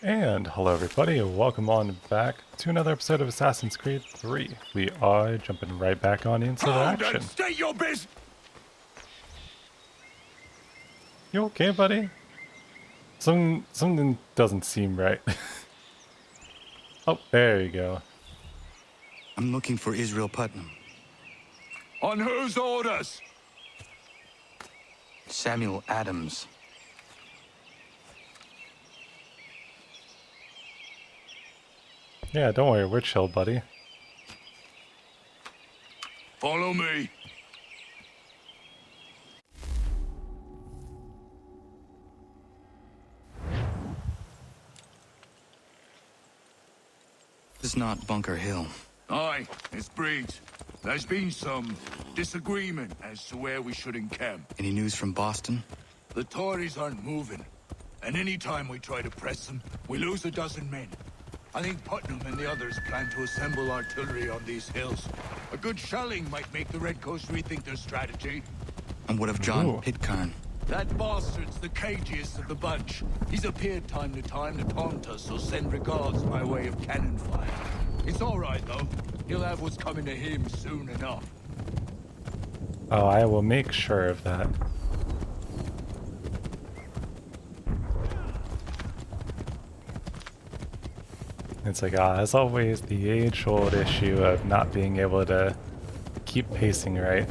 And hello everybody, and welcome on back to another episode of Assassin's Creed 3. We are jumping right back on into the action. State your business. You okay, buddy? Something doesn't seem right. Oh, there you go. I'm looking for Israel Putnam. On whose orders? Samuel Adams. Yeah, don't worry, we're chill, buddy. Follow me. This is not Bunker Hill. Aye, it's Breeds. There's been some disagreement as to where we should encamp. Any news from Boston? The Tories aren't moving, and any time we try to press them, we lose a dozen men. I think Putnam and the others plan to assemble artillery on these hills. A good shelling might make the Redcoats rethink their strategy. And what of John Ooh. Pitcairn? That bastard's the cagiest of the bunch. He's appeared time to time to taunt us or send regards by way of cannon fire. It's all right, though. He'll have what's coming to him soon enough. Oh, I will make sure of that. It's like, as always, the age-old issue of not being able to keep pacing right.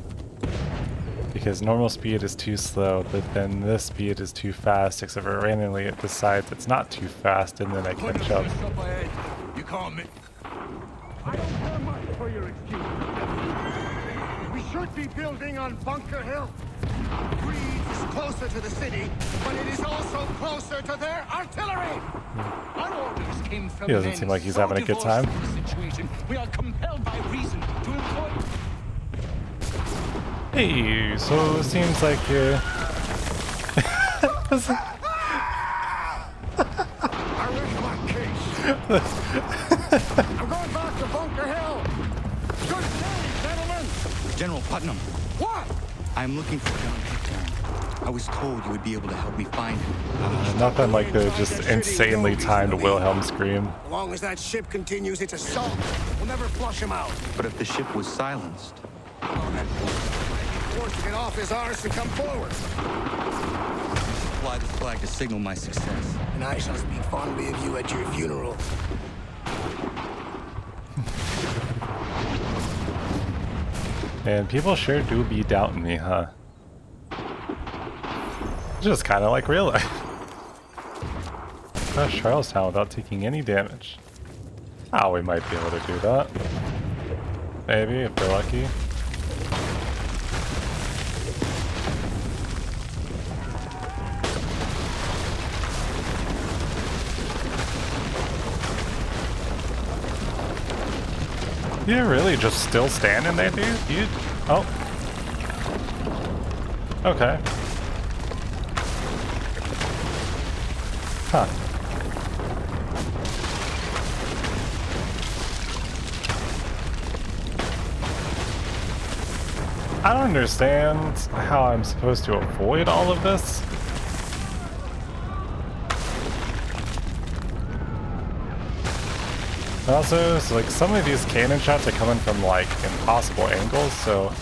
Because normal speed is too slow, but then this speed is too fast, except for randomly it decides it's not too fast, and then I catch up. Up ahead. You can't miss. I don't care much for your excuse. We should be building on Bunker Hill. Breeds is closer to the city, but it is also closer to their artillery. Our orders came from He doesn't men seem like he's so having a good time. divorced from the situation, we are compelled by reason to employ. Hey, so it seems like you're... I rest my case. I'm going back to Bunker Hill. Good day, gentlemen. General Putnam. What? I'm looking for John Pitcairn. I was told you would be able to help me find him. Nothing like the just insanely timed Wilhelm scream. As long as that ship continues its assault, we'll never flush him out. But if the ship was silenced, Forced to get off his arse and come forward. fly this flag to signal my success. And I shall speak fondly of you at your funeral. And people sure do be doubting me, huh? Just kind of like real life. Crush Charlestown without taking any damage. Oh, we might be able to do that. Maybe, if we're lucky. You're really just still standing there, dude? You... Oh. Okay. Huh. I don't understand how I'm supposed to avoid all of this. Also, so like some of these cannon shots are coming from like impossible angles, so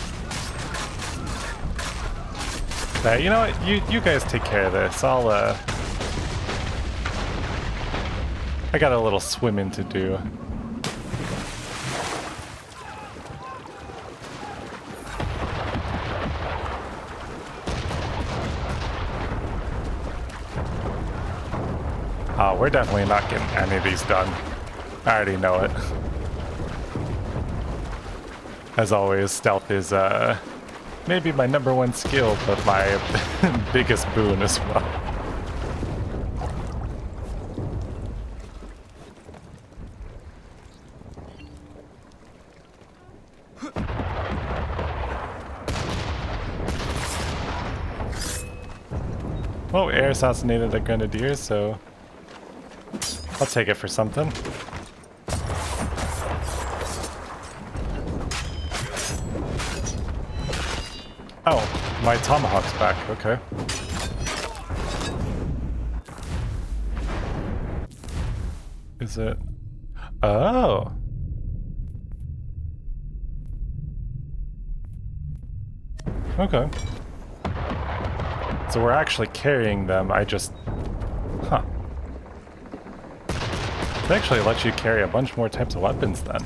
you know what? You guys take care of this. I got a little swimming to do. Oh, we're definitely not getting any of these done. I already know it. As always, stealth is maybe my #1 skill, but my biggest boon as well. Well, air assassinated a grenadier, so I'll take it for something. Oh, my tomahawk's back, okay. Is it? Oh. Okay. So we're actually carrying them, I just... Huh. They actually let you carry a bunch more types of weapons then.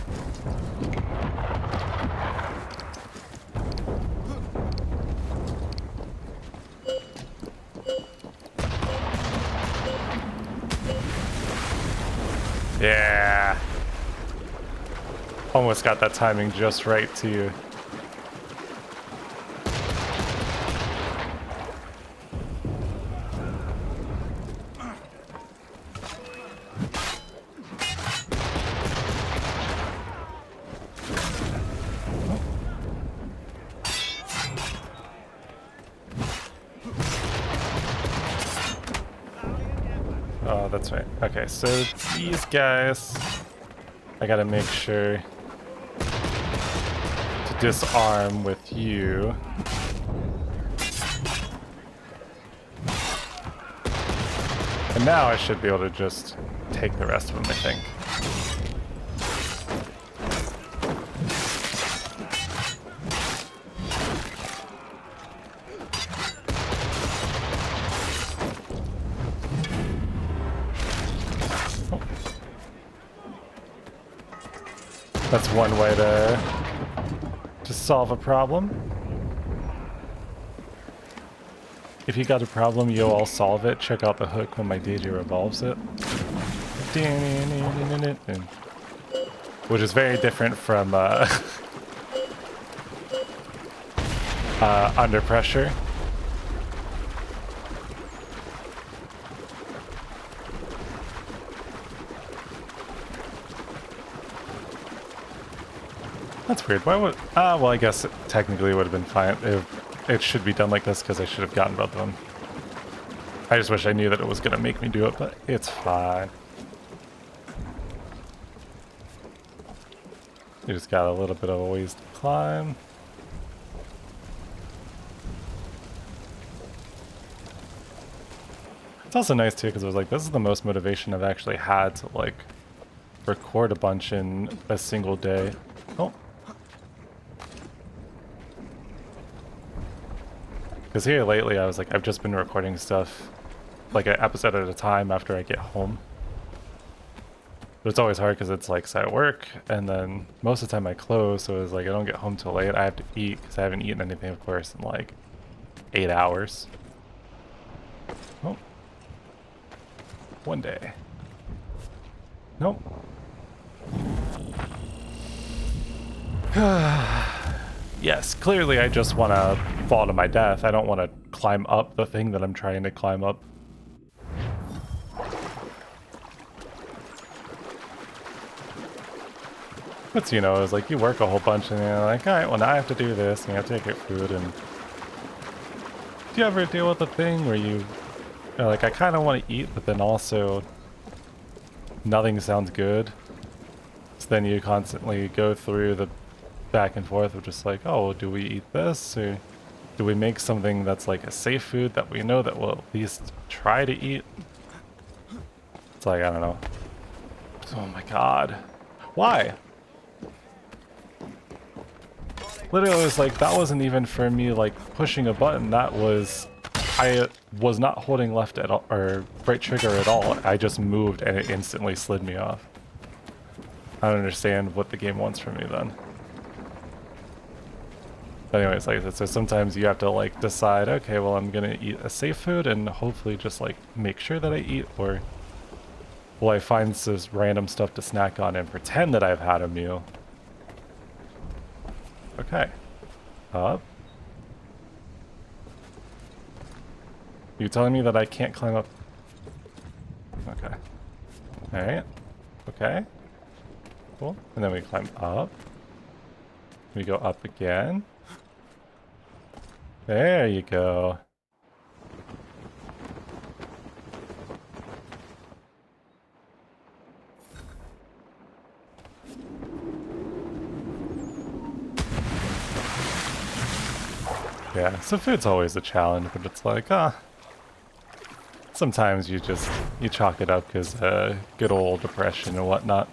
Yeah. Almost got that timing just right too. Oh, that's right. Okay, so these guys, I gotta make sure to disarm with you. And now I should be able to just take the rest of them, I think. That's one way to solve a problem. If you got a problem, you'll all solve it. Check out the hook when my DJ revolves it. Which is very different from Under Pressure. That's weird. Why would... well, I guess technically it would have been fine. It should be done like this because I should have gotten both of them. I just wish I knew that it was going to make me do it, but it's fine. You just got a little bit of a ways to climb. It's also nice too because it was like, this is the most motivation I've actually had to like record a bunch in a single day. Oh. Because here lately I was like, I've just been recording stuff like an episode at a time after I get home. But it's always hard because it's like, so I work and then most of the time I close, so it's like I don't get home till late. I have to eat because I haven't eaten anything, of course, in like 8 hours. Oh. One day. Nope. Yes, clearly I just want to fall to my death. I don't want to climb up the thing that I'm trying to climb up. But you know, it's like you work a whole bunch and you're like, alright, well now I have to do this and you have to get food. And do you ever deal with a thing where you're like, I kind of want to eat, but then also nothing sounds good? So then you constantly go through the back and forth of just like, oh, do we eat this, or do we make something that's like a safe food that we know that we'll at least try to eat? It's like, I don't know. Oh my god. Why? Literally, it was like, that wasn't even for me like pushing a button. That was, I was not holding left at all, or right trigger at all. I just moved and it instantly slid me off. I don't understand what the game wants from me then. But anyways, like I said, so sometimes you have to like decide, okay, well I'm gonna eat a safe food and hopefully just like make sure that I eat, or will I find this random stuff to snack on and pretend that I've had a meal? Okay. Up. You telling me that I can't climb up? Okay. Alright. Okay. Cool. And then we climb up. We go up again. There you go. Yeah, so food's always a challenge, but it's like, sometimes you chalk it up because good old depression and whatnot.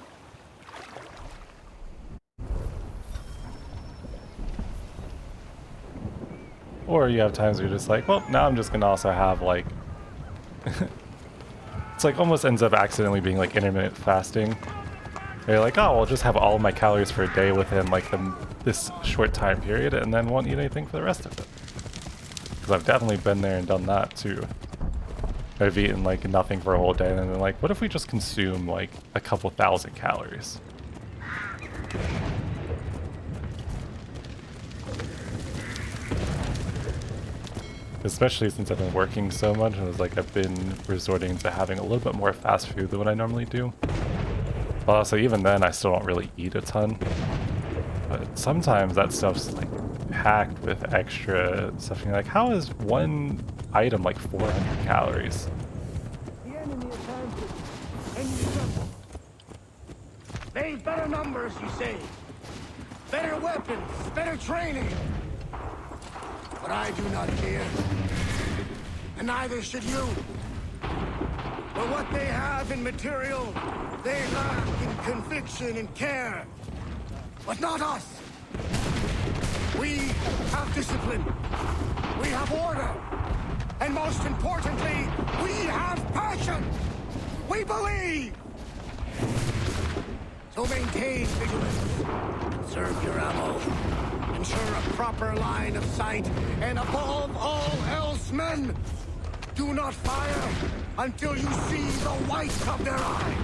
Or you have times where you're just like, well, now I'm just gonna also have like, it's like almost ends up accidentally being like intermittent fasting. Where you're like, oh, I'll just have all of my calories for a day within like this short time period, and then won't eat anything for the rest of it. Because I've definitely been there and done that too. I've eaten like nothing for a whole day, and then like, what if we just consume like a couple thousand calories? Especially since I've been working so much, and it's like I've been resorting to having a little bit more fast food than what I normally do. But also, even then, I still don't really eat a ton. But sometimes that stuff's like packed with extra stuff. And you're like, how is one item like 400 calories? The enemy attacks us, and you tremble. They've better numbers, you say. Better weapons, better training. But I do not fear. And neither should you. For what they have in material, they lack in conviction and care. But not us. We have discipline. We have order. And most importantly, we have passion. We believe. So maintain vigilance. Conserve your ammo. Ensure a proper line of sight. And above all else, men, do not fire until you see the whites of their eyes.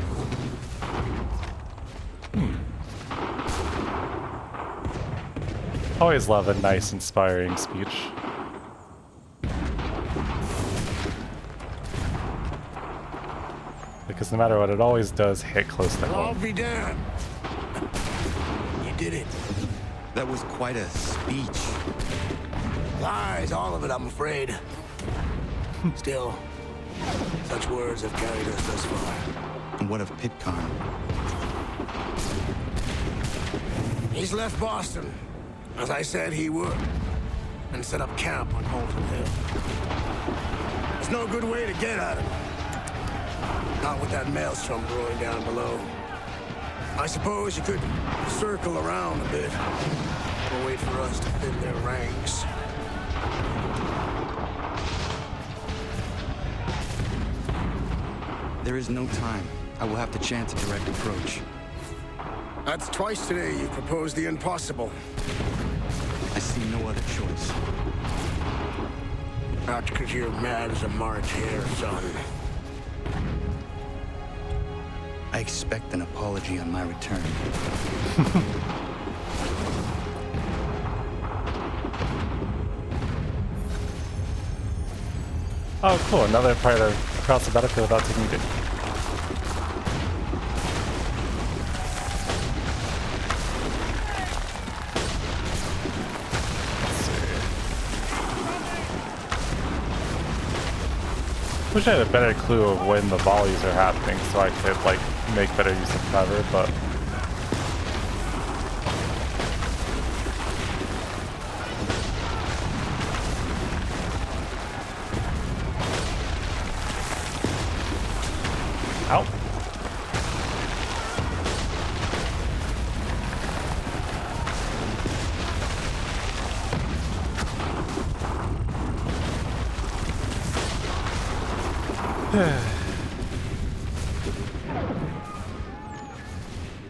Always love a nice, inspiring speech. Because no matter what, it always does hit close to I'll home. be damned. You did it. That was quite a speech. Lies, all of it, I'm afraid. Still, such words have carried us thus far. And what of Pitcairn? He's left Boston, as I said he would, and set up camp on Holton Hill. There's no good way to get at him. Not with that maelstrom brewing down below. I suppose you could circle around a bit, or wait for us to thin their ranks. There is no time. I will have to chance a direct approach. That's twice today you proposed the impossible. I see no other choice. Not because you're mad as a March hare, son. I expect an apology on my return. Oh, cool. Another part of cross the battlefield without taking damage. Wish I had a better clue of when the volleys are happening so I could like make better use of cover, but ow.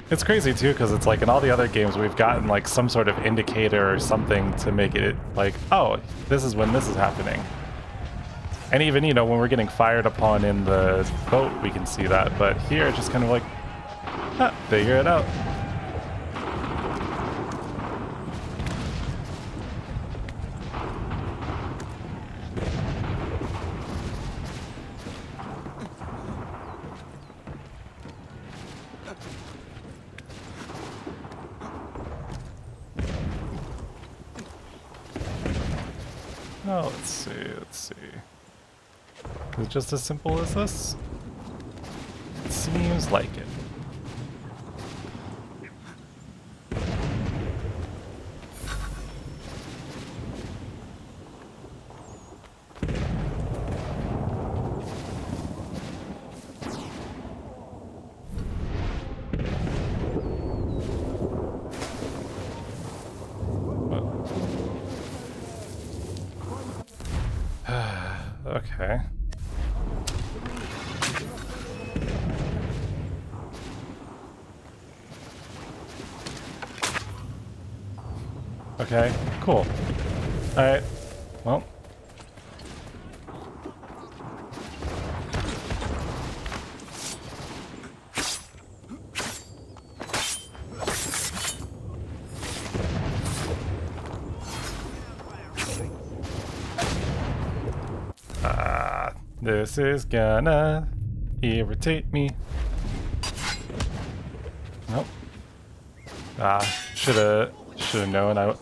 It's crazy too, because it's like in all the other games we've gotten like some sort of indicator or something to make it like, oh, this is when this is happening. And even, you know, when we're getting fired upon in the boat, we can see that. But here, it's just kind of like, ah, figure it out. Oh, let's see, let's see. Is it just as simple as this? It seems like it. Okay. Okay, cool. Alright, well. This is gonna irritate me. Nope. Shoulda known I.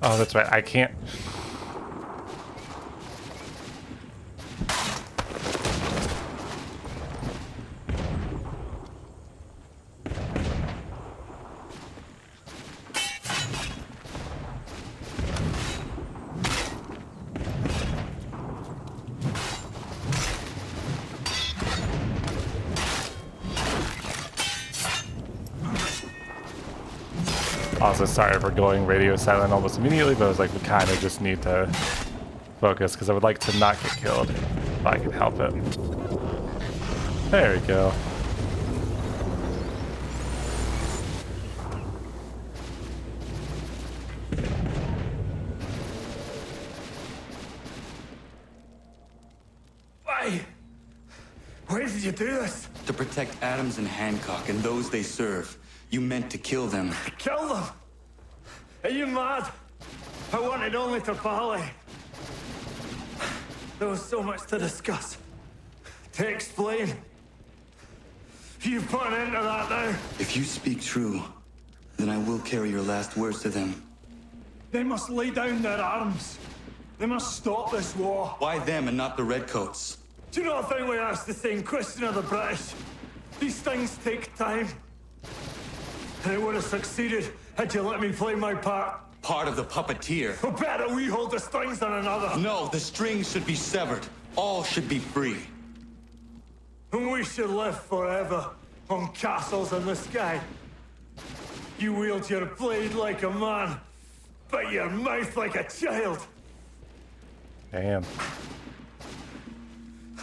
Oh, that's right. I can't. Also, sorry for going radio silent almost immediately, but I was like, we kind of just need to focus because I would like to not get killed if I can help it. There we go. Why did you do this? To protect Adams and Hancock and those they serve, you meant to kill them. Kill them? Are you mad? I wanted only to parley. There was so much to discuss, to explain. You put an end to that now. If you speak true, then I will carry your last words to them. They must lay down their arms. They must stop this war. Why them and not the Redcoats? Do you not think we asked the same question of the British? These things take time. And it would have succeeded had you let me play my part. Part of the puppeteer. Or better, we hold the strings on another. No, the strings should be severed. All should be free. And we should live forever on castles in the sky. You wield your blade like a man, but your mouth like a child. Damn.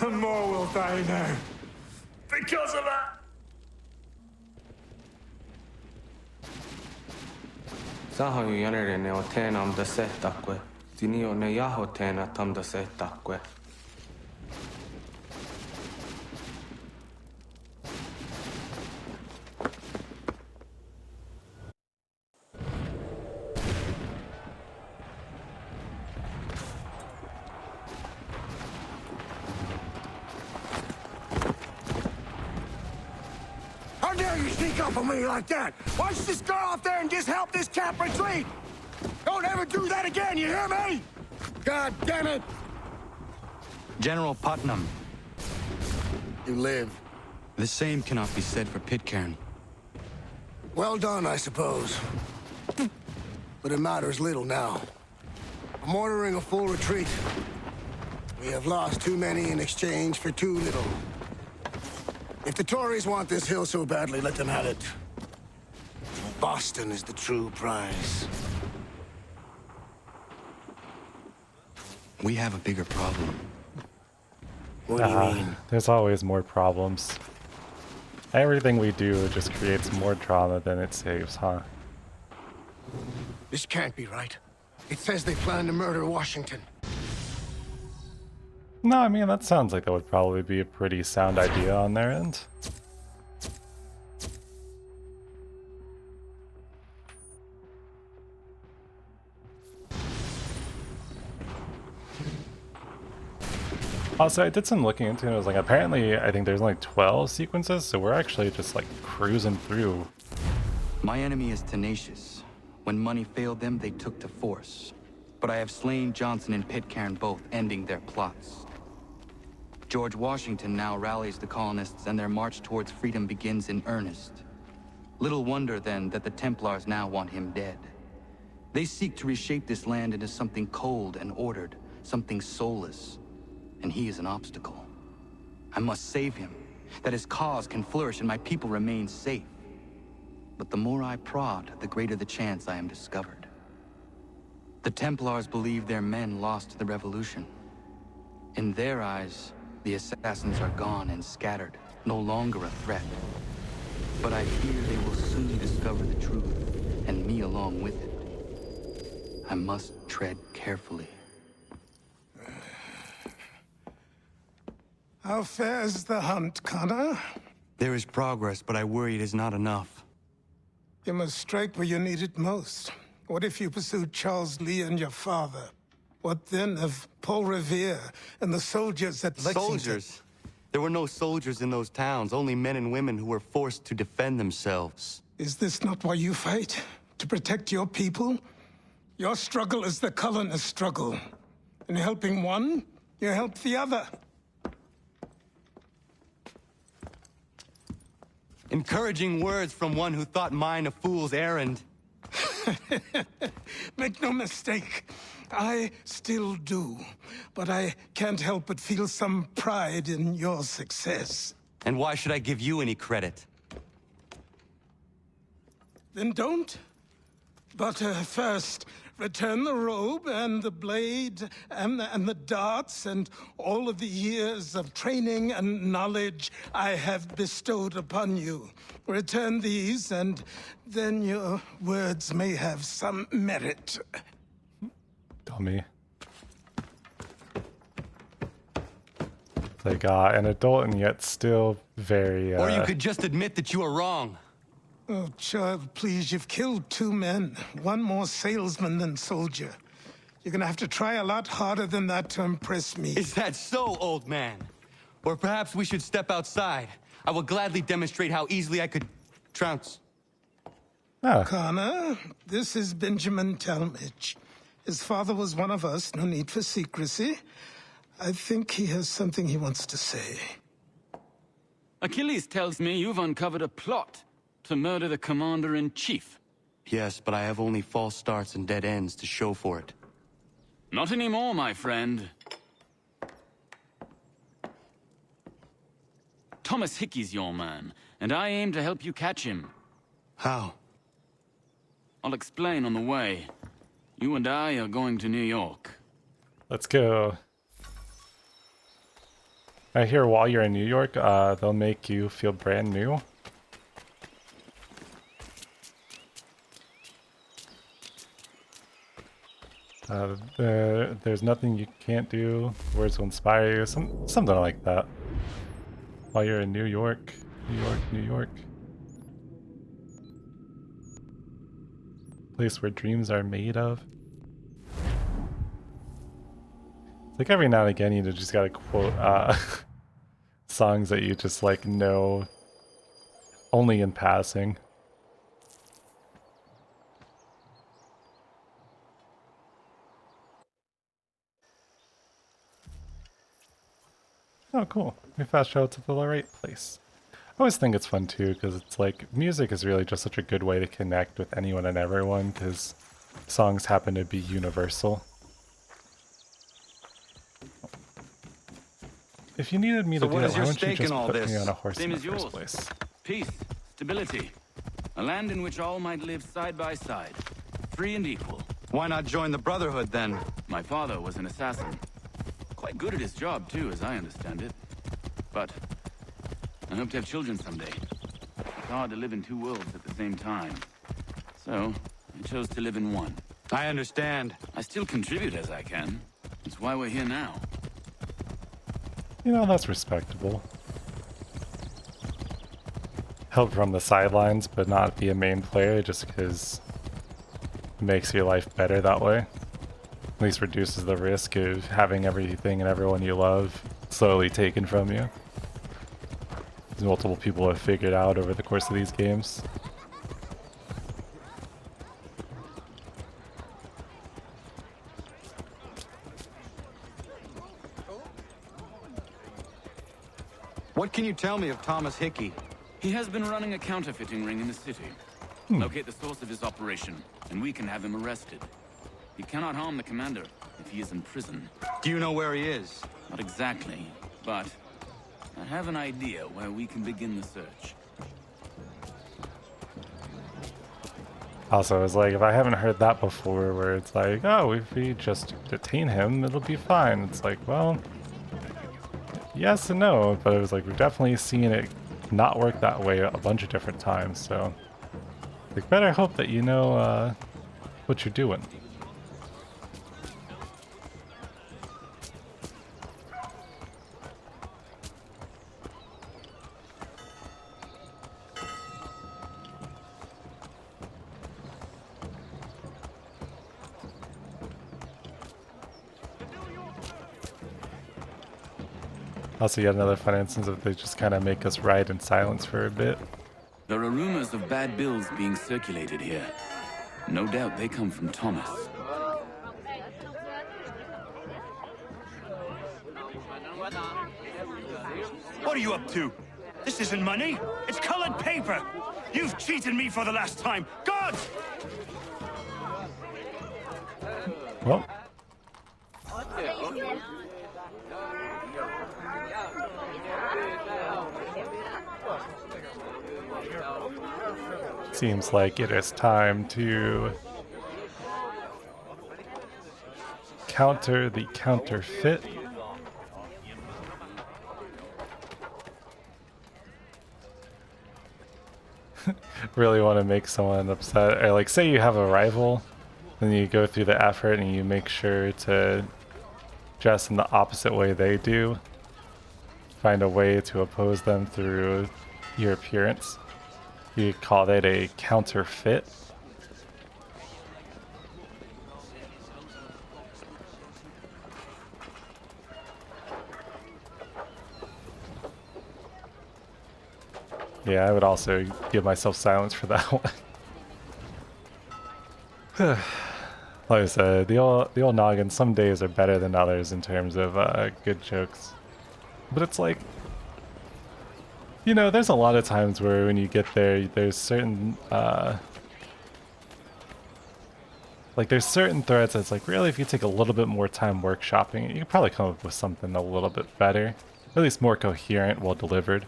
And more will die now. Because of that. Saho yanere ne o tēnā mda setakwe. Tini o ne yaho tēnā tamda setakwe. How dare you sneak up on me like that? Why don't you just go out there and just help this camp retreat? Don't ever do that again, you hear me? God damn it! General Putnam. You live. The same cannot be said for Pitcairn. Well done, I suppose. But it matters little now. I'm ordering a full retreat. We have lost too many in exchange for too little. If the Tories want this hill so badly, let them have it. Boston is the true prize. We have a bigger problem. What do you mean? There's always more problems. Everything we do just creates more drama than it saves, huh? This can't be right. It says they plan to murder Washington. No, I mean, that sounds like that would probably be a pretty sound idea on their end. Also, I did some looking into it. I was like, apparently, I think there's only 12 sequences, so we're actually just like cruising through. My enemy is tenacious. When money failed them, they took to force. But I have slain Johnson and Pitcairn both, ending their plots. George Washington now rallies the colonists, and their march towards freedom begins in earnest. Little wonder, then, that the Templars now want him dead. They seek to reshape this land into something cold and ordered, something soulless, and he is an obstacle. I must save him, that his cause can flourish and my people remain safe. But the more I prod, the greater the chance I am discovered. The Templars believe their men lost the revolution. In their eyes, the assassins are gone and scattered, no longer a threat. But I fear they will soon discover the truth, and me along with it. I must tread carefully. How fares the hunt, Connor? There is progress, but I worry it is not enough. You must strike where you need it most. What if you pursued Charles Lee and your father? What then of Paul Revere and the soldiers at Lexington? Soldiers? There were no soldiers in those towns, only men and women who were forced to defend themselves. Is this not why you fight? To protect your people? Your struggle is the colonist struggle. In helping one, you help the other. Encouraging words from one who thought mine a fool's errand. Make no mistake, I still do. But I can't help but feel some pride in your success. And why should I give you any credit? Then don't. But first, return the robe and the blade and the darts and all of the years of training and knowledge I have bestowed upon you. Return these, and then your words may have some merit. Dummy. It's like an adult and yet still very. Or you could just admit that you are wrong. Oh, child, please, you've killed 2 men. One more salesman than soldier. You're gonna have to try a lot harder than that to impress me. Is that so, old man? Or perhaps we should step outside. I will gladly demonstrate how easily I could trounce. Oh, Connor, this is Benjamin Talmadge. His father was one of us, no need for secrecy. I think he has something he wants to say. Achilles tells me you've uncovered a plot to murder the commander-in-chief. Yes, but I have only false starts and dead ends to show for it. Not anymore, my friend. Thomas Hickey's your man, and I aim to help you catch him. How? I'll explain on the way. You and I are going to New York. let's go. I hear while you're in New York, they'll make you feel brand new. There's nothing you can't do. Words will inspire you. Something like that. While you're in New York, New York, New York. Place where dreams are made of. It's like every now and again you just gotta quote songs that you just like know only in passing. Oh, cool. We fast traveled to the right place. I always think it's fun too, because it's like music is really just such a good way to connect with anyone and everyone, because songs happen to be universal. If you needed me to do it, why don't you just put me on a horse in the first place? Peace, stability. A land in which all might live side by side, free and equal. Why not join the Brotherhood then? My father was an assassin. Quite good at his job too, as I understand it. But I hope to have children someday. It's hard to live in 2 worlds at the same time. So I chose to live in one. I understand. I still contribute as I can. It's why we're here now. You know, that's respectable. Help from the sidelines, but not be a main player just because it makes your life better that way. At least reduces the risk of having everything and everyone you love slowly taken from you. As multiple people have figured out over the course of these games. What can you tell me of Thomas Hickey? He has been running a counterfeiting ring in the city. Locate the source of his operation, and we can have him arrested. He cannot harm the commander if he is in prison. Do you know where he is? Not exactly, but I have an idea where we can begin the search. Also, it's like, if I haven't heard that before, where it's like, oh, if we just detain him, it'll be fine. It's like, well, yes and no, but it was like, we've definitely seen it not work that way a bunch of different times, so like, better hope that you know what you're doing. Also, yet another fun instance of they just kind of make us ride in silence for a bit. There are rumors of bad bills being circulated here. No doubt they come from Thomas. What are you up to? This isn't money. It's colored paper. You've cheated me for the last time. God! Well, seems like it is time to counter the counterfeit. Really want to make someone upset, or like, say you have a rival, then you go through the effort and you make sure to dress in the opposite way they do. Find a way to oppose them through your appearance. You call that a counterfeit. Yeah, I would also give myself silence for that one. Like I said, the old noggin, some days are better than others in terms of good jokes. But it's like, you know, there's a lot of times where when you get there, there's certain there's certain threads that's like, really, if you take a little bit more time workshopping it, you could probably come up with something a little bit better. At least more coherent, well delivered.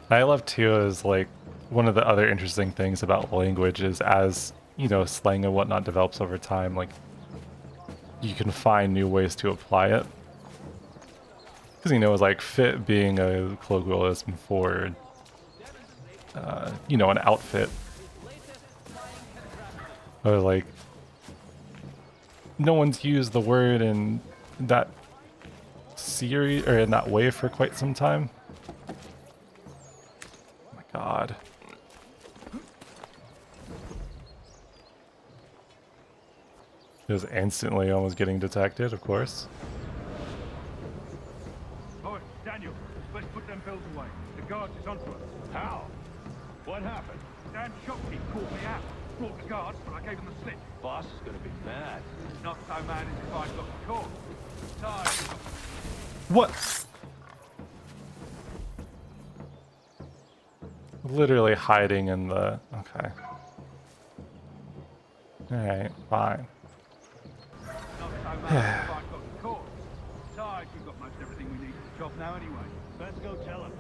I love too is like, one of the other interesting things about language is, as, you know, slang and whatnot develops over time, like, you can find new ways to apply it. Because, you know, it's like fit being a colloquialism for, you know, an outfit. Or like, no one's used the word in that series, or in that way for quite some time. Oh my god. Just instantly almost getting detected, of course. Oh, Daniel, let's put them bills away. The guards is onto us. How? What happened? Dan shopkeep called me out. Brought the guards, but I gave him the slip. Boss is gonna be mad. Not so mad as if I'd got caught. Tired. What? Literally hiding in the... Okay. Alright, fine. Not so mad as if I'd got caught. Besides, we've got most everything we need for the job now anyway. Let's go tell him.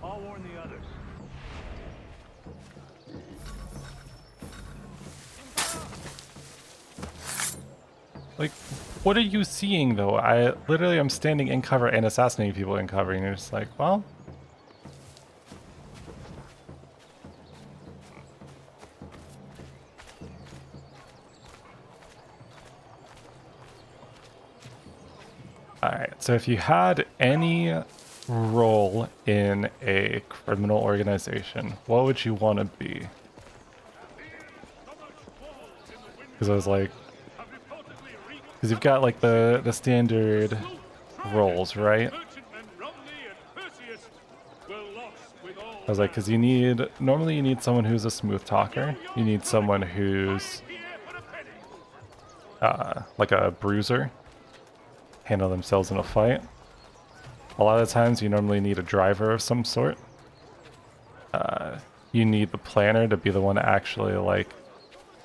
I'll warn the others. Like, what are you seeing, though? I literally am standing in cover and assassinating people in cover, and you're just like, well... Alright, so if you had any role in a criminal organization, what would you want to be? Because I was like... Because you've got, like, the standard roles, right? I was like, because you need... Normally you need someone who's a smooth talker. You need someone who's... like a bruiser. Handle themselves in a fight. A lot of times you normally need a driver of some sort. You need the planner to be the one to actually, like,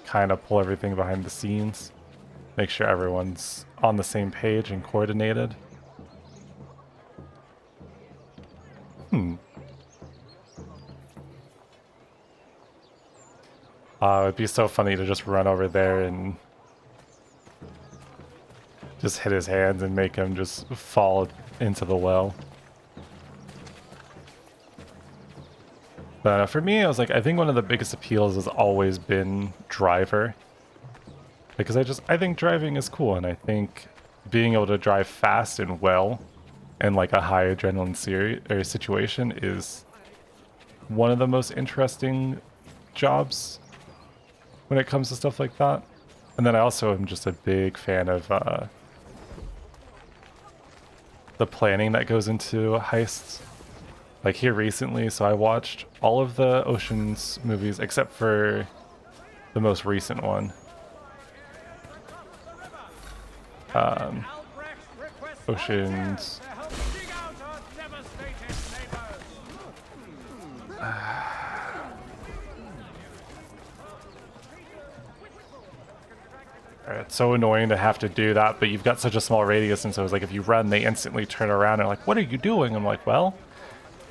kind of pull everything behind the scenes. Make sure everyone's on the same page and coordinated. It'd be so funny to just run over there and just hit his hands and make him just fall into the well. But for me, I was like, I think one of the biggest appeals has always been driver. Because I think driving is cool, and I think being able to drive fast and well in like a high adrenaline situation is one of the most interesting jobs when it comes to stuff like that. And then I also am just a big fan of the planning that goes into heists. Like here recently, so I watched all of the Ocean's movies except for the most recent one. Ocean's... It's so annoying to have to do that, but you've got such a small radius, and so it's like if you run, they instantly turn around and are like, what are you doing? I'm like, well,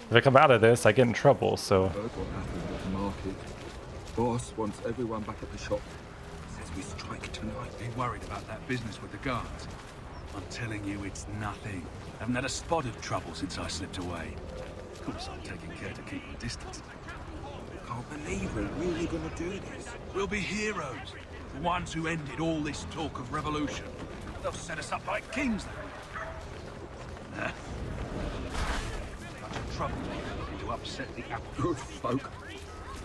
if I come out of this, I get in trouble, so... Heard what happened at the market. Boss wants everyone back at the shop. Says we strike tonight. Be worried about that business with the guards. I'm telling you, it's nothing. Haven't had a spot of trouble since I slipped away. Of course, I'm taking care to keep my distance. Can't believe we're really gonna do this. We'll be heroes. The ones who ended all this talk of revolution. They'll set us up like kings. Nah. Bunch of trouble to upset the apple. Good folk.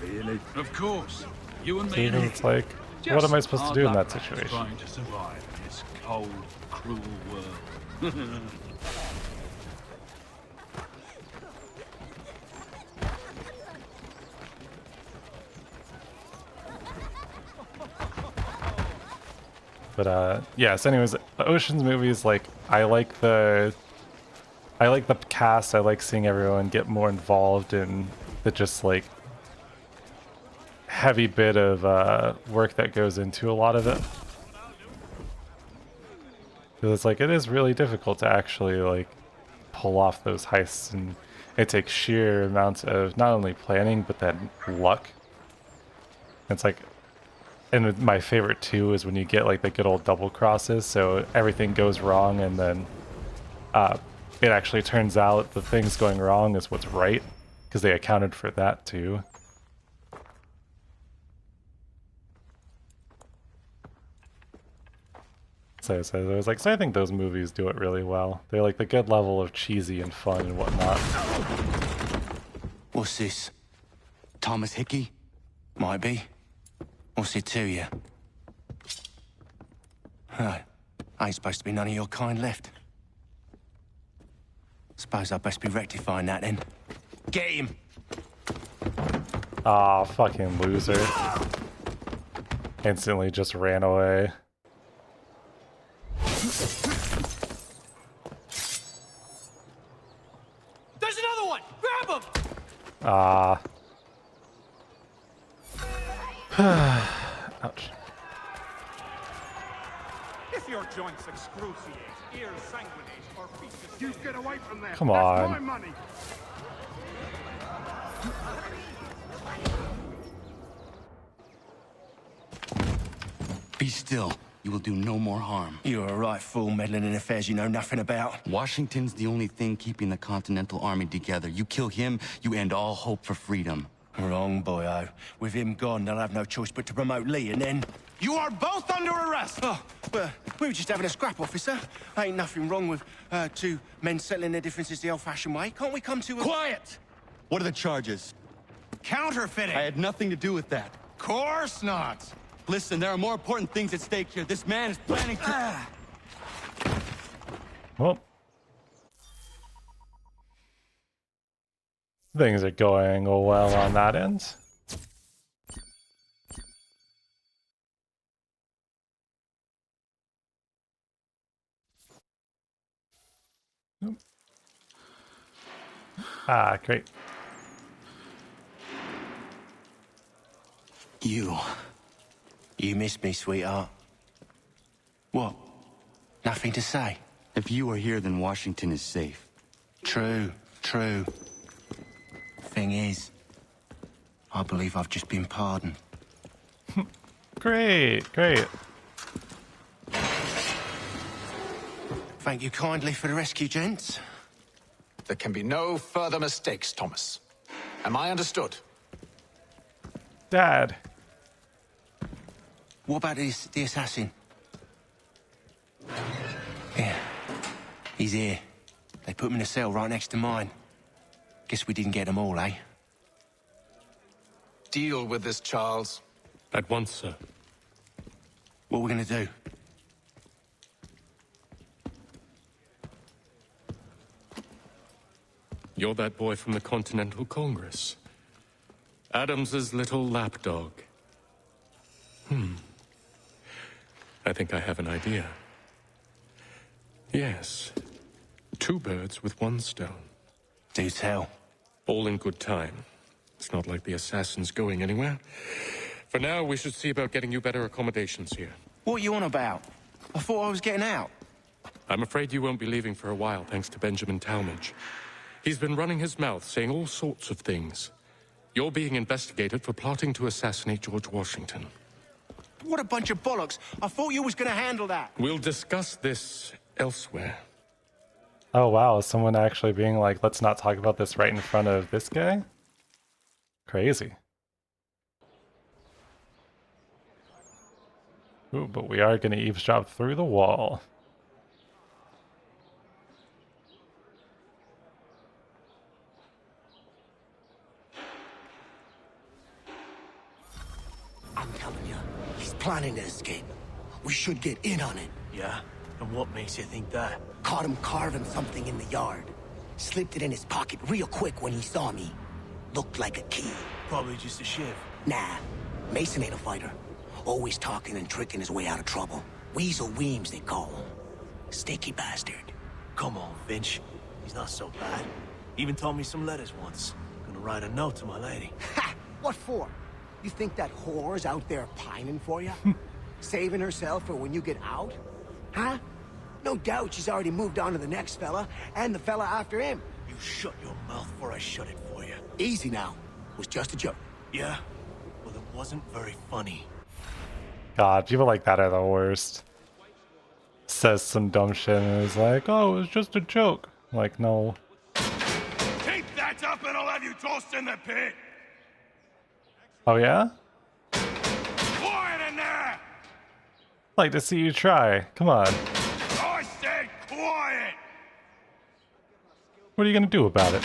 Really? Of course. You and me See, and it's him. like, what am I supposed to Just do in hard that luck situation? Trying to survive in this cold, cruel world. But yeah, so anyways, the Ocean's movies, like, I like the cast, I like seeing everyone get more involved in the just like heavy bit of work that goes into a lot of it. Because it's like, it is really difficult to actually like pull off those heists, and it takes sheer amounts of not only planning, but then luck. It's like, and my favorite too is when you get like the good old double crosses, so everything goes wrong and then it actually turns out the things going wrong is what's right, because they accounted for that too. So I think those movies do it really well. They're like the good level of cheesy and fun and whatnot. What's this? Thomas Hickey? Might be. What's it to you? Right. Ain't supposed to be none of your kind left. Suppose I best be rectifying that then. Get him! Ah, fucking loser. Instantly just ran away. There's another one! Grab him! Ah. Ouch. If your joints excruciate, ears sanguinate, or feet you get away from there. Come That's on. my money. Be still. You will do no more harm. You're a right fool meddling in affairs you know nothing about. Washington's the only thing keeping the Continental Army together. You kill him, you end all hope for freedom. Wrong, boyo. With him gone, they'll have no choice but to promote Lee, and then... You are both under arrest! Oh, well, we were just having a scrap, officer. Ain't nothing wrong with two men settling their differences the old-fashioned way. Can't we come to a... Quiet! What are the charges? Counterfeiting! I had nothing to do with that. Course not! Listen, there are more important things at stake here. This man is planning to... Well. Things are going well on that end. Nope. Ah, great. You missed me, sweetheart. What? Nothing to say? If you are here, then Washington is safe. True. Thing is, I believe I've just been pardoned. Great, great. Thank you kindly for the rescue, gents. There can be no further mistakes, Thomas. Am I understood? Dad. What about the assassin? Yeah, he's here. They put him in a cell right next to mine. Guess we didn't get them all, eh? Deal with this, Charles. At once, sir. What are we gonna do? You're that boy from the Continental Congress. Adams's little lapdog. I think I have an idea. Yes. 2 birds with 1 stone. Do tell. All in good time. It's not like the assassin's going anywhere. For now, we should see about getting you better accommodations here. What are you on about? I thought I was getting out. I'm afraid you won't be leaving for a while, thanks to Benjamin Talmadge. He's been running his mouth, saying all sorts of things. You're being investigated for plotting to assassinate George Washington. What a bunch of bollocks. I thought you was gonna handle that. We'll discuss this elsewhere. Oh wow, someone actually being like, let's not talk about this right in front of this guy? Crazy. Ooh, but we are gonna eavesdrop through the wall. I'm telling you, he's planning to escape. We should get in on it. Yeah? And what makes you think that? Caught him carving something in the yard. Slipped it in his pocket real quick when he saw me. Looked like a key. Probably just a shiv. Nah, Mason ain't a fighter. Always talking and tricking his way out of trouble. Weasel Weems, they call him. Sticky bastard. Come on, Finch. He's not so bad. Even told me some letters once. Gonna write a note to my lady. Ha! What for? You think that whore's out there pining for you? Saving herself for when you get out? Huh? No doubt she's already moved on to the next fella, and the fella after him. You shut your mouth before I shut it for you. Easy now. It was just a joke. Yeah? Well, it wasn't very funny. God, people like that are the worst. Says some dumb shit and is like, oh, it was just a joke. Like, no. Keep that up and I'll have you tossed in the pit! Oh yeah? Quiet in there! Like to see you try. Come on. I said quiet! What are you gonna do about it?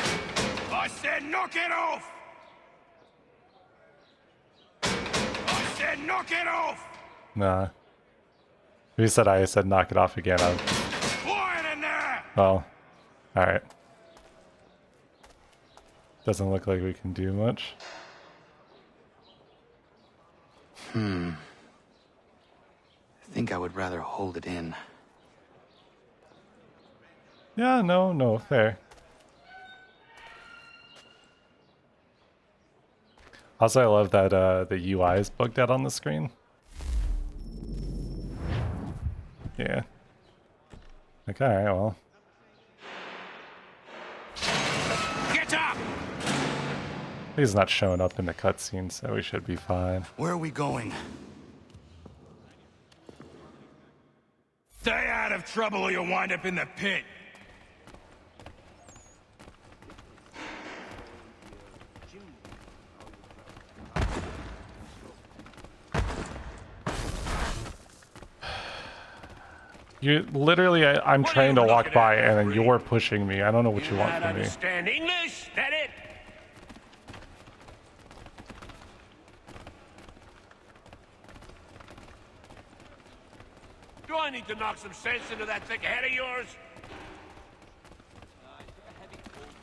I said knock it off! I said knock it off! Nah. If you said I said knock it off again, I'd... Quiet in there! Well, alright. Doesn't look like we can do much. I think I would rather hold it in. Yeah, no, fair. Also, I love that the UI is bugged out on the screen. Yeah. Like, alright, well. Get up! He's not showing up in the cutscene, so we should be fine. Where are we going? Stay out of trouble or you'll wind up in the pit. You literally, I'm trying to walk by and then you're pushing me. I don't know what you want from me. Understand English? That it? Do I need to knock some sense into that thick head of yours?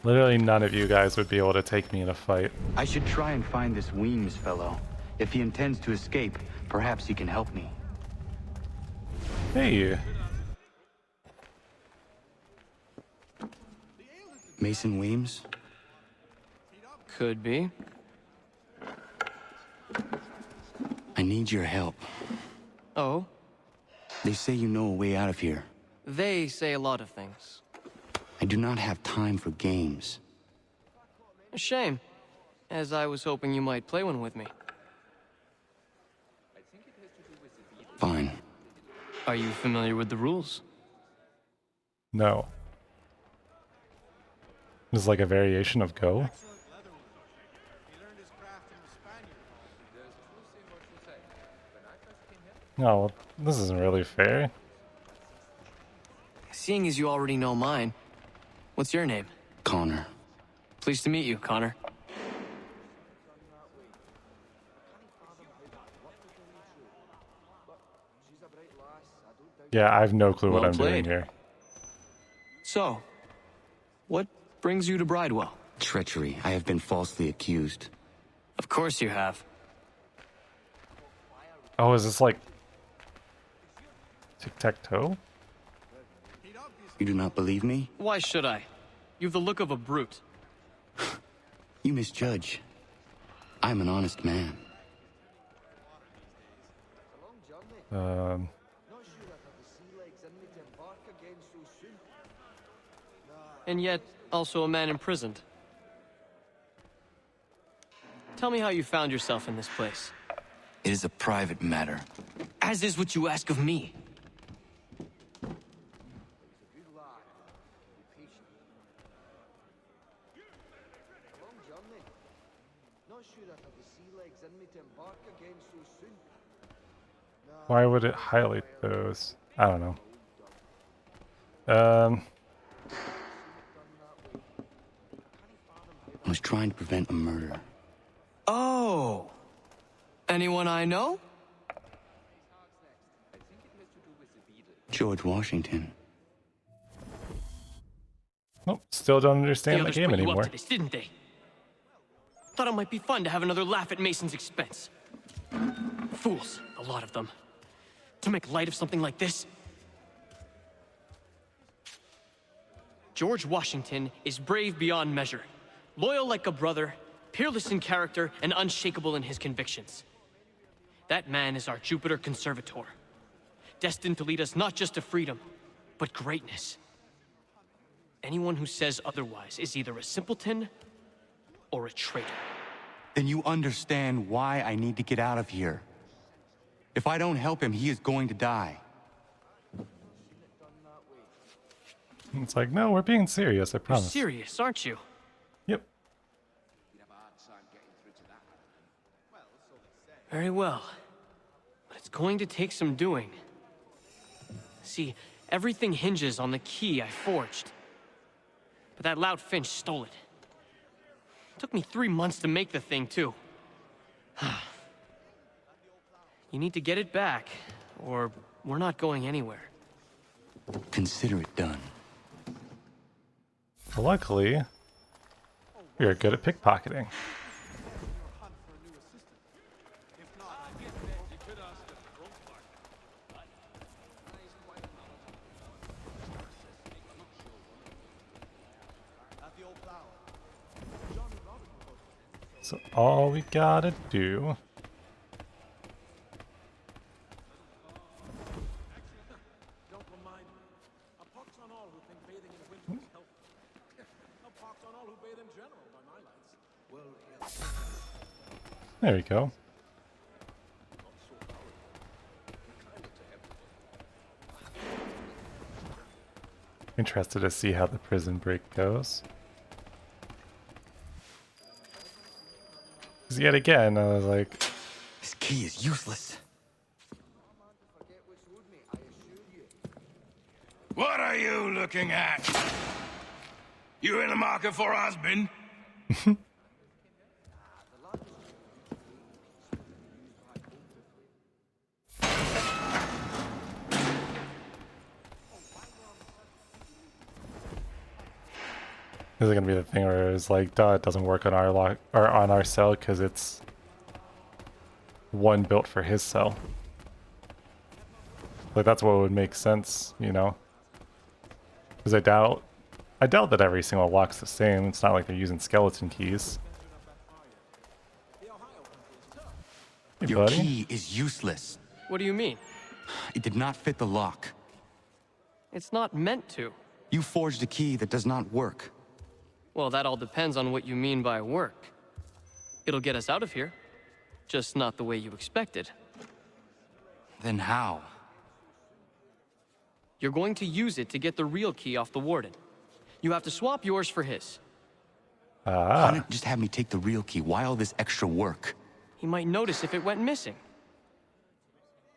Literally none of you guys would be able to take me in a fight. I should try and find this Weems fellow. If he intends to escape, perhaps he can help me. Hey. Mason Weems? Could be. I need your help. Oh? They say you know a way out of here. They say a lot of things. I do not have time for games. A shame, as I was hoping you might play one with me. Are you familiar with the rules? No. This is like a variation of Go. No, well, this isn't really fair. Seeing as you already know mine, what's your name? Connor. Pleased to meet you, Connor. Yeah, I have no clue what Well I'm doing played. here. So, what brings you to Bridewell? Treachery. I have been falsely accused. Of course you have. Oh, is this like tic-tac-toe? You do not believe me? Why should I? You've the look of a brute. You misjudge. I'm an honest man. And yet, also a man imprisoned. Tell me how you found yourself in this place. It is a private matter. As is what you ask of me. Why would it highlight those? I don't know. I was trying to prevent a murder. Oh! Anyone I know? George Washington. Nope, still don't understand the others game put you anymore. up to this, didn't they? Thought it might be fun to have another laugh at Mason's expense. Fools, a lot of them. To make light of something like this. George Washington is brave beyond measure, loyal like a brother, peerless in character, and unshakable in his convictions. That man is our Jupiter Conservator, destined to lead us not just to freedom, but greatness. Anyone who says otherwise is either a simpleton or a traitor. Then you understand why I need to get out of here. If I don't help him, he is going to die. It's like, no, we're being serious, I You're promise. serious, aren't you? Yep. Very well. But it's going to take some doing. See, everything hinges on the key I forged. But that loud Finch stole it. Took me 3 months to make the thing, too. You need to get it back, or we're not going anywhere. Consider it done. Luckily, we are good at pickpocketing. So all we gotta do there we go. Interested to see how the prison break goes. Because yet again, I was like, This key is useless. What are you looking at? You in the market for a husband? is it gonna be the thing where it's like, duh, it doesn't work on our lock or on our cell because it's one built for his cell. Like that's what would make sense, you know? Because I doubt that every single lock's the same. It's not like they're using skeleton keys. Hey, Your buddy. key is useless. What do you mean? It did not fit the lock. It's not meant to. You forged a key that does not work. Well, that all depends on what you mean by work. It'll get us out of here. Just not the way you expected. Then how? You're going to use it to get the real key off the warden. You have to swap yours for his. Why not just have me take the real key? Why all this extra work? He might notice if it went missing.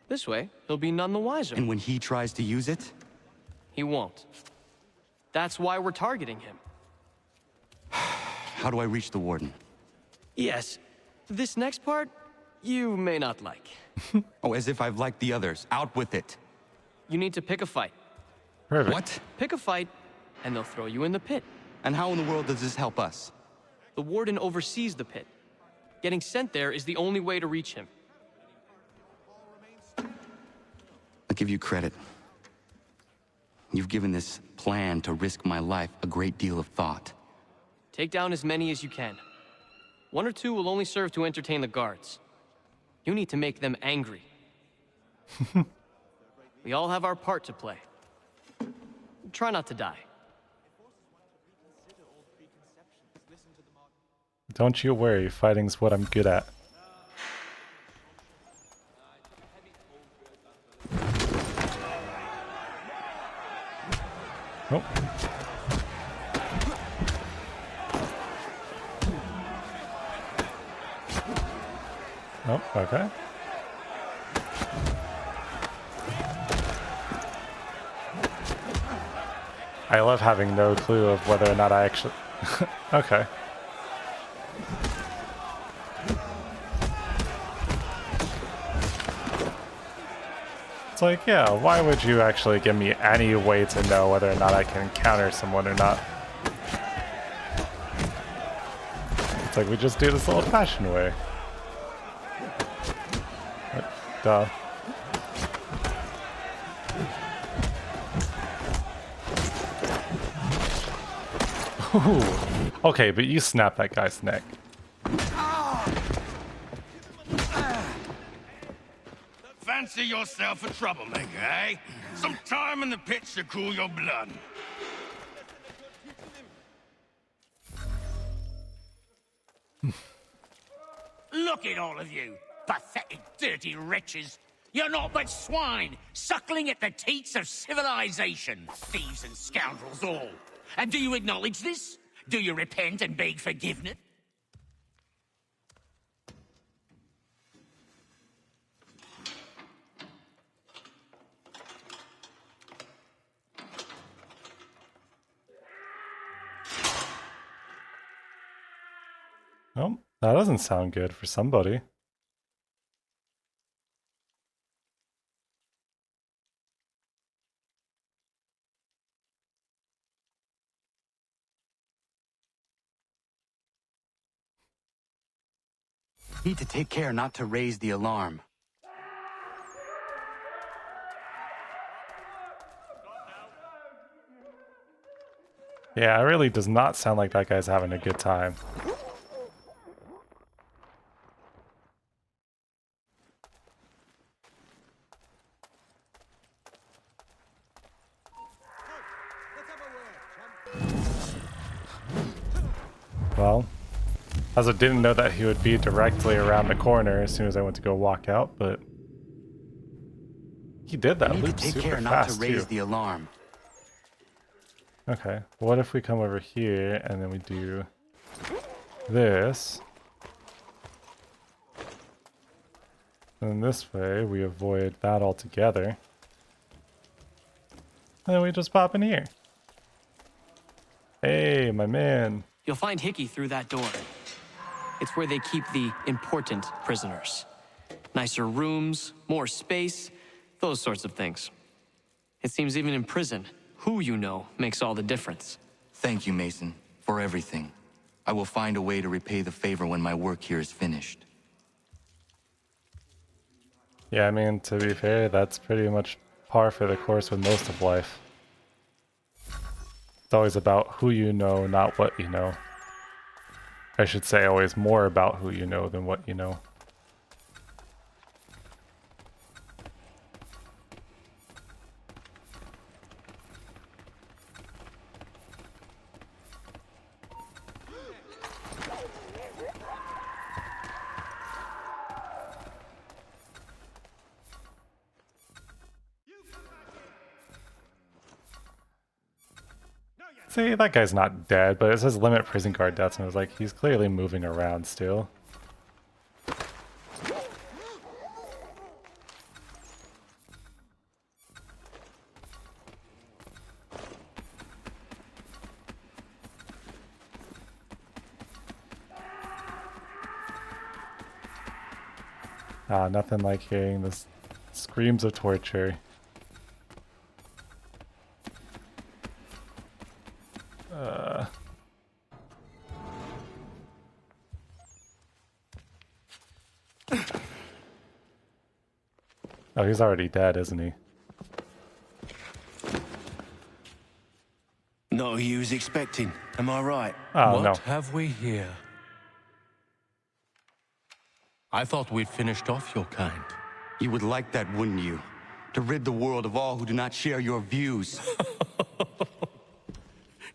This way, he'll be none the wiser. And when he tries to use it? He won't. That's why we're targeting him. How do I reach the warden? Yes. This next part, you may not like. Oh, as if I've liked the others. Out with it. You need to pick a fight. Perfect. What? Pick a fight, and they'll throw you in the pit. And how in the world does this help us? The warden oversees the pit. Getting sent there is the only way to reach him. I'll give you credit. You've given this plan to risk my life a great deal of thought. Take down as many as you can. 1 or 2 will only serve to entertain the guards. You need to make them angry. We all have our part to play. Try not to die. Don't you worry, fighting's what I'm good at. Oh. Oh, okay. I love having no clue of whether or not I actually... Okay. It's like, yeah, why would you actually give me any way to know whether or not I can counter someone or not? It's like we just do this old-fashioned way. Duh. Ooh. Okay, but you snap that guy's neck. Fancy yourself a troublemaker, eh? Some time in the pit to cool your blood. Look at all of you, pathetic, dirty wretches. You're not but swine, suckling at the teats of civilization. Thieves and scoundrels all. And do you acknowledge this? Do you repent and beg forgiveness? Oh, that doesn't sound good for somebody. Need to take care not to raise the alarm. Yeah, it really does not sound like that guy's having a good time. Well, as I didn't know that he would be directly around the corner as soon as I went to go walk out, but he did that loop super Take care not fast to raise too. the alarm. Okay, what if we come over here and then we do this? And this way we avoid that altogether. And then we just pop in here. Hey, my man. You'll find Hickey through that door. It's where they keep the important prisoners. Nicer rooms, more space, those sorts of things. It seems even in prison, who you know makes all the difference. Thank you, Mason, for everything. I will find a way to repay the favor when my work here is finished. Yeah, I mean, to be fair, that's pretty much par for the course with most of life. It's always about who you know, not what you know. I should say always more about who you know than what you know. say that guy's not dead, but it says limit prison guard deaths, and I was like, he's clearly moving around still. Nothing like hearing the screams of torture. Oh, he's already dead, isn't he? Not who you was expecting, am I right? Oh, what no. have we here? I thought we'd finished off your kind. You would like that, wouldn't you? To rid the world of all who do not share your views.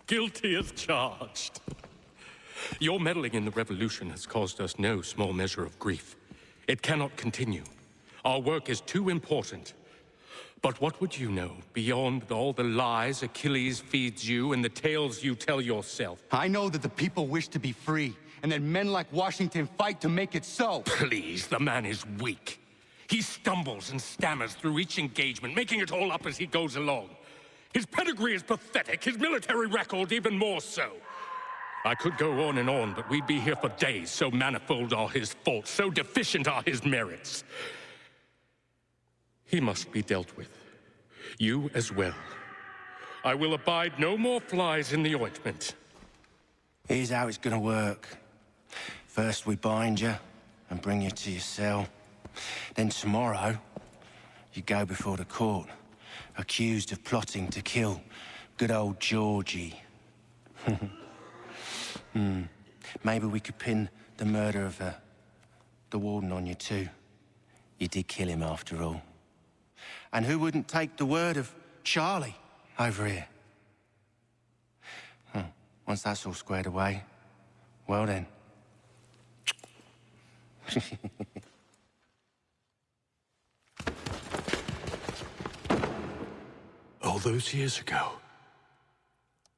Guilty as charged. Your meddling in the revolution has caused us no small measure of grief. It cannot continue. Our work is too important. But what would you know beyond all the lies Achilles feeds you and the tales you tell yourself? I know that the people wish to be free, and that men like Washington fight to make it so. Please, the man is weak. He stumbles and stammers through each engagement, making it all up as he goes along. His pedigree is pathetic, his military record even more so. I could go on and on, but we'd be here for days, so manifold are his faults, so deficient are his merits. He must be dealt with. You as well. I will abide no more flies in the ointment. Here's how it's gonna work. First we bind you and bring you to your cell. Then tomorrow, you go before the court, accused of plotting to kill good old Georgie. Maybe we could pin the murder of the warden on you too. You did kill him after all. And who wouldn't take the word of Charlie over here? Once that's all squared away, well then. All those years ago,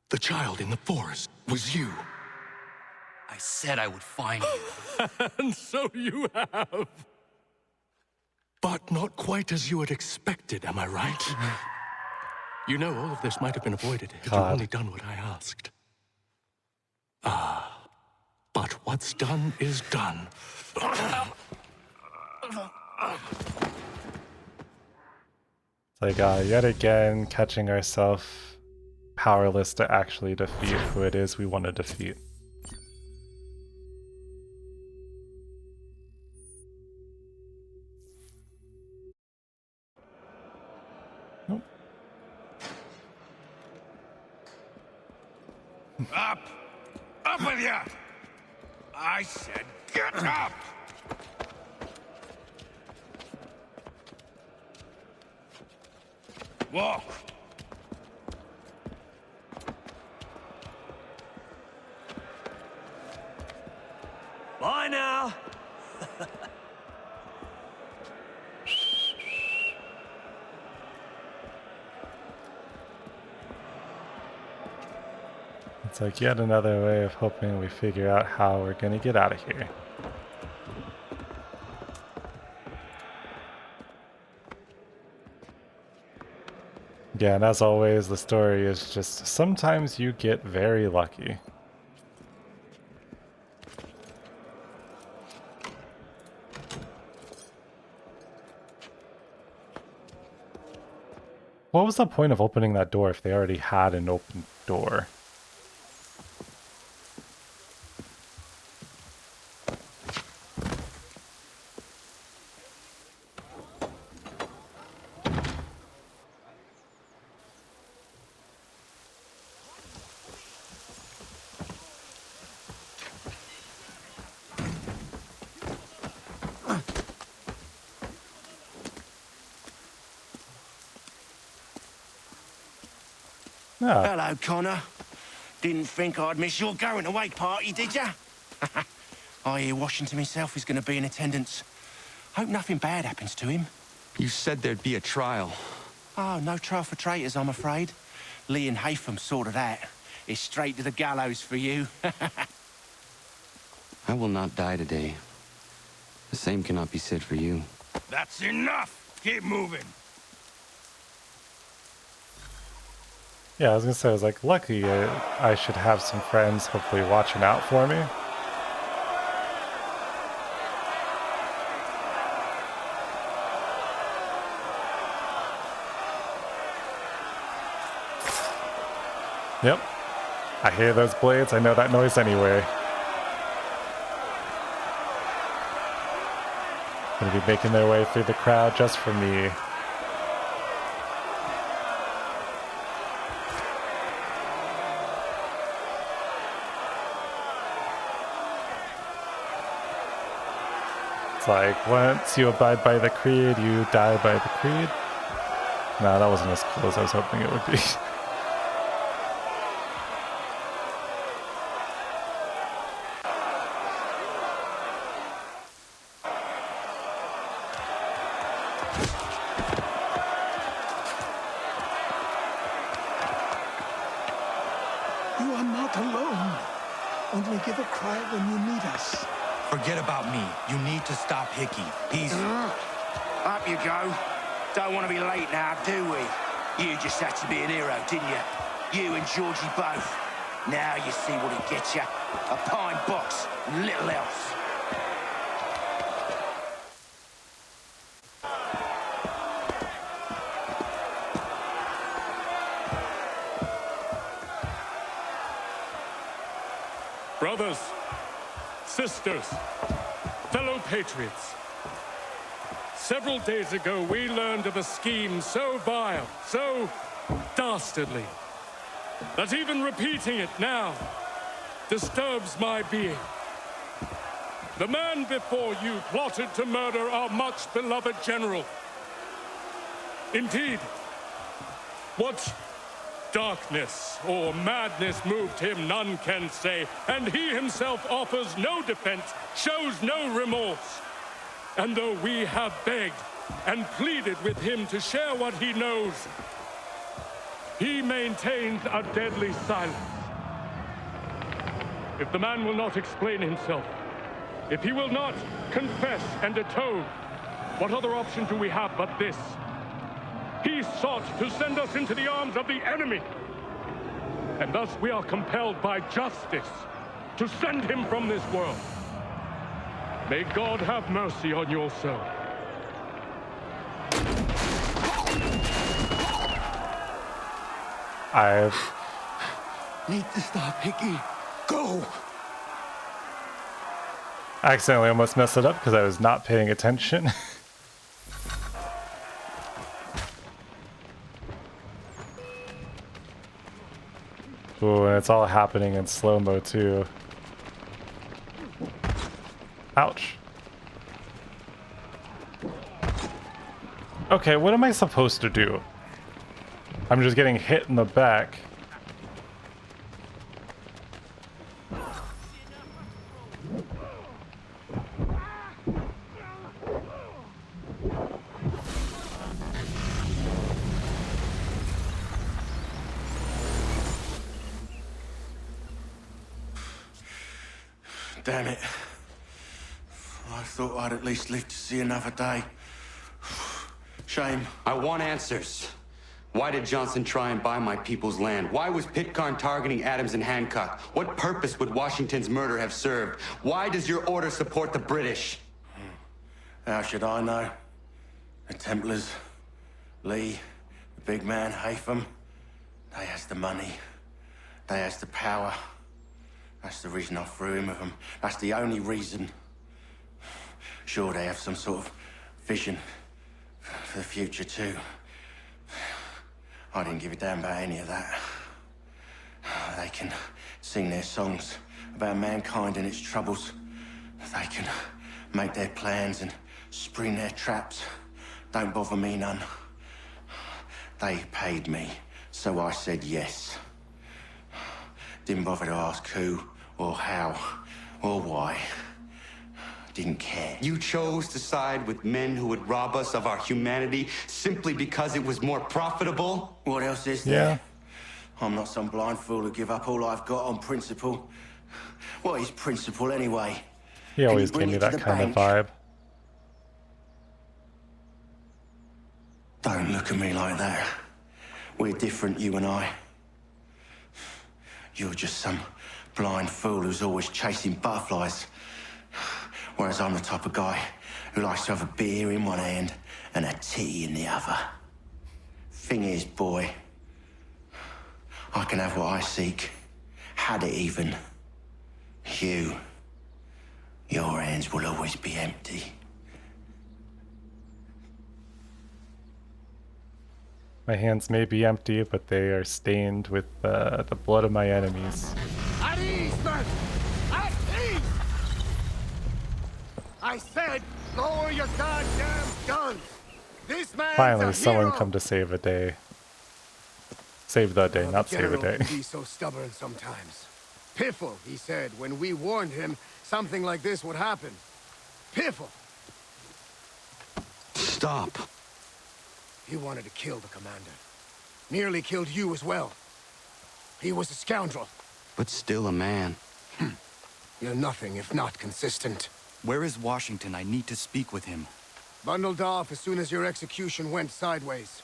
the child in the forest was you. I said I would find you. And so you have. But not quite as you had expected, am I right? You know, all of this might have been avoided if you'd only done what I asked. But what's done is done. It's like, yet again, catching ourselves powerless to actually defeat who it is we want to defeat. Nope. Up! Up with you! I said get up! Walk! Bye now! It's like yet another way of hoping we figure out how we're gonna get out of here. Yeah, and as always, the story is just sometimes you get very lucky. What was the point of opening that door if they already had an open door? Hello, Connor. Didn't think I'd miss your going away party, did ya? I hear Washington himself is going to be in attendance. Hope nothing bad happens to him. You said there'd be a trial. Oh, no trial for traitors, I'm afraid. Lee and Haytham sorted that. is straight to the gallows for you. I will not die today. The same cannot be said for you. That's enough! Keep moving! Yeah, I was gonna say, I was like, lucky I should have some friends hopefully watching out for me. Yep. I hear those blades. I know that noise anyway. Gonna be making their way through the crowd just for me. It's like, once you abide by the creed, you die by the creed. Nah, that wasn't as cool as I was hoping it would be. You are not alone. Only give a cry when you need us. Forget about me. You need to stop Hickey. He's... Up you go. Don't want to be late now, do we? You just had to be an hero, didn't you? You and Georgie both. Now you see what it gets you. A pine box, little else. Brothers, sisters, fellow patriots. Several days ago, we learned of a scheme so vile, so dastardly, that even repeating it now disturbs my being. The man before you plotted to murder our much-beloved general. Indeed, what darkness or madness moved him, none can say, and he himself offers no defense, shows no remorse. And though we have begged and pleaded with him to share what he knows, he maintains a deadly silence. If the man will not explain himself, if he will not confess and atone, what other option do we have but this? He sought to send us into the arms of the enemy. And thus we are compelled by justice to send him from this world. May God have mercy on your soul. I Need to stop, Hickey. Go! accidentally almost messed it up because I was not paying attention. Ooh, and it's all happening in slow-mo too. Ouch. Okay, what am I supposed to do? I'm just getting hit in the back. Damn it. I thought I'd at least live to see another day. Shame. I want answers. Why did Johnson try and buy my people's land? Why was Pitcairn targeting Adams and Hancock? What purpose would Washington's murder have served? Why does your order support the British? How should I know? The Templars, Lee, the big man, Haytham, they has the money. They has the power. That's the reason I threw him with them. That's the only reason. Sure, they have some sort of vision for the future too. I didn't give a damn about any of that. They can sing their songs about mankind and its troubles. They can make their plans and spring their traps. Don't bother me none. They paid me, so I said yes. Didn't bother to ask who, or how, or why. Didn't care. You chose to side with men who would rob us of our humanity simply because it was more profitable? What else is there? I'm not some blind fool who give up all I've got on principle. What is principle anyway? He always gave me that kind of vibe. Don't look at me like that. We're different, you and I. You're just some blind fool who's always chasing butterflies. Whereas I'm the type of guy who likes to have a beer in one hand and a tea in the other. Thing is, boy, I can have what I seek. Had it even. Your hands will always be empty. My hands may be empty, but they are stained with the blood of my enemies. At ease, men! At ease! I said, lower your goddamn guns! This man's Finally, a someone hero. come to save a day. Save the day, not save a day. General can be so stubborn sometimes. Piffle, he said, when we warned him something like this would happen. Piffle! Stop. He wanted to kill the commander. Nearly killed you as well. He was a scoundrel. But still a man. You're nothing if not consistent. Where is Washington? I need to speak with him. Bundled off as soon as your execution went sideways.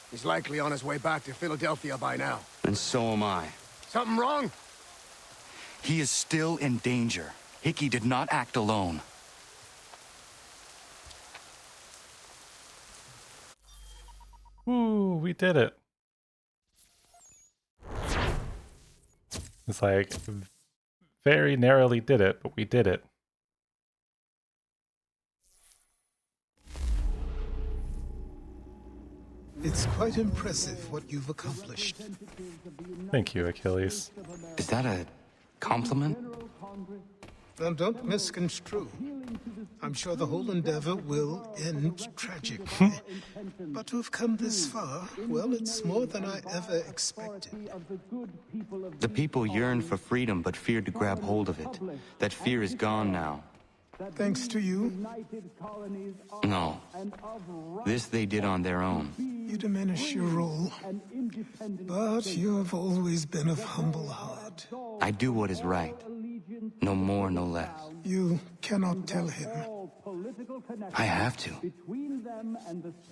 He's likely on his way back to Philadelphia by now. And so am I. Something wrong? He is still in danger. Hickey did not act alone. Ooh, we did it. It's like, very narrowly did it, but we did it. It's quite impressive what you've accomplished. Thank you, Achilles. Is that a compliment? Now, don't misconstrue. I'm sure the whole endeavor will end tragically. But to have come this far, well, it's more than I ever expected. The people yearn for freedom but feared to grab hold of it. That fear is gone now. Thanks to you? No. This they did on their own. You diminish your role. But you have always been of humble heart. I do what is right. No more, no less. You cannot tell him. I have to.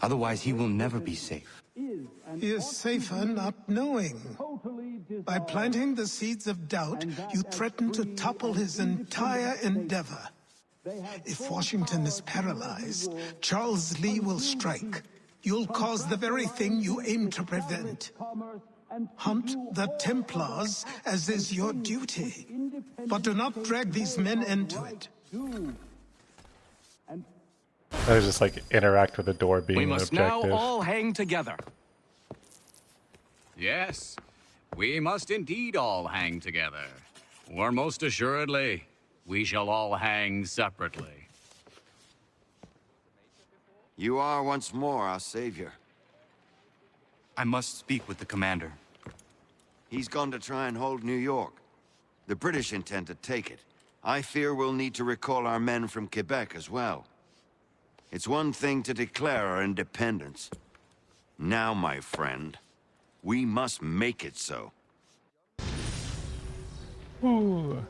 Otherwise, he will never be safe. He is safer not knowing. By planting the seeds of doubt, you threaten to topple his entire endeavor. If Washington is paralyzed, Charles Lee will strike. You'll cause the very thing you aim to prevent. Hunt the Templars, as is your duty. But do not drag these men into it. I was just like, interact with the door being We an must objective. now all hang together. Yes, we must indeed all hang together. Or most assuredly, we shall all hang separately. You are once more our savior. I must speak with the commander. He's gone to try and hold New York. The British intend to take it. I fear we'll need to recall our men from Quebec as well. It's one thing to declare our independence. Now, my friend, we must make it so. Ooh.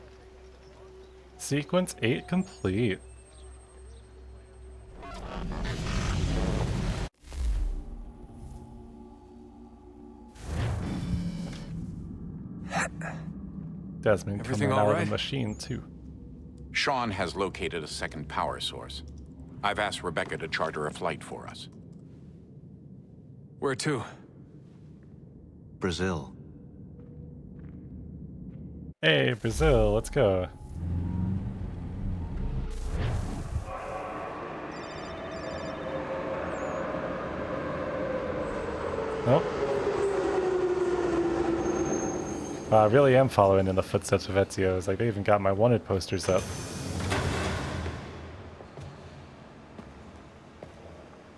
Sequence 8 complete. Desmond Everything coming all out right? of the machine too. Sean has located a second power source. I've asked Rebecca to charter a flight for us. Where to? Brazil. Hey, Brazil, let's go. Nope. I really am following in the footsteps of Ezio. It's like they even got my wanted posters up.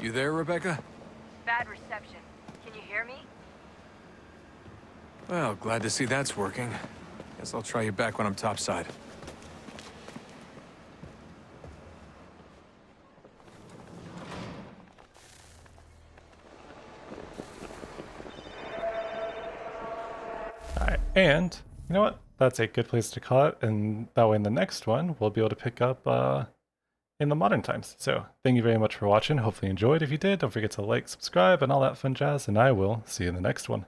You there, Rebecca? Bad reception. Can you hear me? Well, glad to see that's working. Guess I'll try you back when I'm topside. And you know what? That's a good place to call it, and that way in the next one, we'll be able to pick up in the modern times. So thank you very much for watching. Hopefully you enjoyed. If you did, don't forget to like, subscribe, and all that fun jazz, and I will see you in the next one.